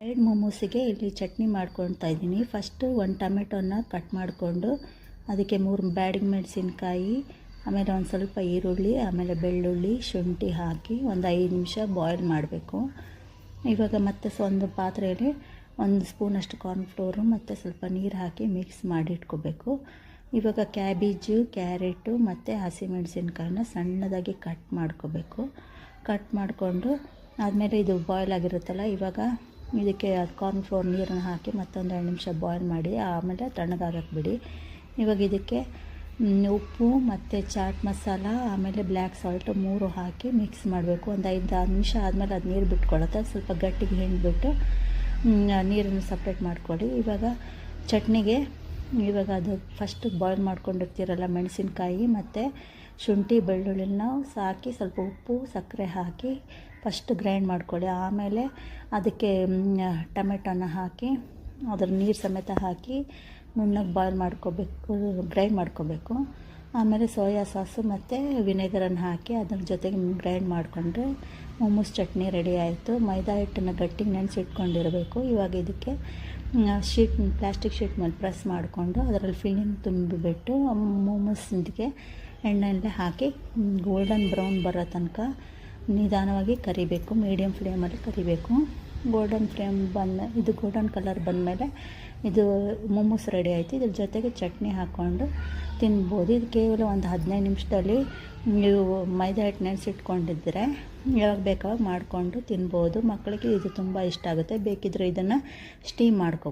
Fried ಮೋಮೋಸಿಗೆ ಇಲ್ಲಿ ಚಟ್ನಿ ಮಾಡ್ಕೊಳ್ತಾ ಇದ್ದೀನಿ. ಫಸ್ಟು ಒಂದು ಟೊಮೆಟೊನ ಕಟ್ ಮಾಡಿಕೊಂಡು ಅದಕ್ಕೆ 3 ಬ್ಯಾಡಗಿ ಮೆಣಸಿನ್ಕಾಯಿ, ಆಮೇಲೆ ಒಂದು ಸ್ವಲ್ಪ ಈರುಳ್ಳಿ, ಆಮೇಲೆ ಬೆಳ್ಳುಳ್ಳಿ, ಶುಂಠಿ ಹಾಕಿ ಒಂದು 5 ನಿಮಿಷ ಬಾಯ್ಲ್ ಮಾಡಬೇಕು. ಇವಾಗ ಮತ್ತೆ ಒಂದು ಪಾತ್ರೆಯಲ್ಲಿ 1 ಸ್ಪೂನಷ್ಟು ಕಾರ್ನ್ಫ್ಲೋರು ಮತ್ತು ಸ್ವಲ್ಪ ನೀರು ಹಾಕಿ ಮಿಕ್ಸ್ ಮಾಡಿ ಇಟ್ಕೋಬೇಕು. ಇವಾಗ ಕ್ಯಾಬೇಜು, ಕ್ಯಾರೆಟು ಮತ್ತು ಹಸಿಮೆಣಸಿನ್ಕಾಯಿನ ಸಣ್ಣದಾಗಿ ಕಟ್ ಮಾಡ್ಕೋಬೇಕು. ಕಟ್ ಮಾಡಿಕೊಂಡು ಆದಮೇಲೆ ಇದು ಬಾಯ್ಲ್ ಆಗಿರುತ್ತಲ್ಲ, ಇವಾಗ ಇದಕ್ಕೆ ಕಾರ್ನ್ಫ್ಲೋರ್ ನೀರನ್ನು ಹಾಕಿ ಮತ್ತೊಂದು 2 ನಿಮಿಷ ಬಾಯ್ಲ್ ಮಾಡಿ ಆಮೇಲೆ ತಣ್ಣಗಾಗಕ್ಕೆ ಬಿಡಿ. ಇವಾಗ ಇದಕ್ಕೆ ಉಪ್ಪು ಮತ್ತು ಚಾಟ್ ಮಸಾಲ ಆಮೇಲೆ ಬ್ಲ್ಯಾಕ್ ಸಾಲ್ಟ್ 3 ಹಾಕಿ ಮಿಕ್ಸ್ ಮಾಡಬೇಕು. ಒಂದು 5-6 ನಿಮಿಷ ಆದಮೇಲೆ ಅದು ನೀರು ಬಿಟ್ಕೊಳ್ಳುತ್ತೆ. ಸ್ವಲ್ಪ ಗಟ್ಟಿಗೆ ಹಿಂಡಿಬಿಟ್ಟು ನೀರನ್ನು ಸಪ್ರೇಟ್ ಮಾಡ್ಕೊಳ್ಳಿ. ಇವಾಗ ಚಟ್ನಿಗೆ ಇವಾಗ ಅದು ಫಸ್ಟ್ ಬಾಯ್ಲ್ ಮಾಡ್ಕೊಂಡಿರ್ತೀರಲ್ಲ ಮೆಣಸಿನ್ಕಾಯಿ ಮತ್ತು ಶುಂಠಿ ಬೆಳ್ಳುಳ್ಳಿನ ಹಾಕಿ ಸ್ವಲ್ಪ ಉಪ್ಪು ಸಕ್ಕರೆ ಹಾಕಿ ಫಸ್ಟ್ ಗ್ರೈಂಡ್ ಮಾಡ್ಕೊಳ್ಳಿ. ಆಮೇಲೆ ಅದಕ್ಕೆ ಟೊಮೆಟೊನ ಹಾಕಿ ಅದರ ನೀರು ಸಮೇತ ಹಾಕಿ ನುಣ್ಣಗೆ ಬಾಯ್ಲ್ ಮಾಡ್ಕೋಬೇಕು, ಗ್ರೈಂಡ್ ಮಾಡ್ಕೋಬೇಕು. ಆಮೇಲೆ ಸೋಯಾ ಸಾಸು ಮತ್ತು ವಿನೆಗರನ್ನು ಹಾಕಿ ಅದ್ರ ಜೊತೆಗೆ ಗ್ರೈಂಡ್ ಮಾಡಿಕೊಂಡ್ರೆ ಮೋಮೋಸ್ ಚಟ್ನಿ ರೆಡಿ ಆಯಿತು. ಮೈದಾ ಹಿಟ್ಟನ್ನು ಗಟ್ಟಿಗೆ ನೆನೆಸಿಟ್ಕೊಂಡಿರಬೇಕು. ಇವಾಗ ಇದಕ್ಕೆ ಪ್ಲಾಸ್ಟಿಕ್ ಶೀಟ್ ಮೇಲೆ ಪ್ರೆಸ್ ಮಾಡಿಕೊಂಡು ಅದರಲ್ಲಿ ಫಿಲ್ಲಿಂಗ್ ತುಂಬಿಬಿಟ್ಟು ಮೋಮೋಸ್ಗೆ ಎಣ್ಣೆಯಲ್ಲೇ ಹಾಕಿ ಗೋಲ್ಡನ್ ಬ್ರೌನ್ ಬರೋ ತನಕ ನಿಧಾನವಾಗಿ ಕರಿಬೇಕು. ಮೀಡಿಯಮ್ ಫ್ಲೇಮಲ್ಲಿ ಕರಿಬೇಕು. ಗೋಲ್ಡನ್ ಕಲರ್ ಬಂದಮೇಲೆ ಇದು ಮೋಮೋಸ್ ರೆಡಿ ಆಯಿತು. ಇದ್ರ ಜೊತೆಗೆ ಚಟ್ನಿ ಹಾಕ್ಕೊಂಡು ತಿನ್ಬೋದು. ಇದು ಕೇವಲ ಒಂದು 15 ನಿಮಿಷದಲ್ಲಿ ನೀವು ಮೈದಾ ಹಿಟ್ಟು ನೆನೆಸಿಟ್ಕೊಂಡಿದ್ದರೆ ಯಾವಾಗ ಬೇಕಾವಾಗ ಮಾಡಿಕೊಂಡು ತಿನ್ಬೋದು. ಮಕ್ಕಳಿಗೆ ಇದು ತುಂಬ ಇಷ್ಟ ಆಗುತ್ತೆ. ಬೇಕಿದ್ದರೆ ಇದನ್ನು ಸ್ಟೀಮ್ ಮಾಡ್ಕೊ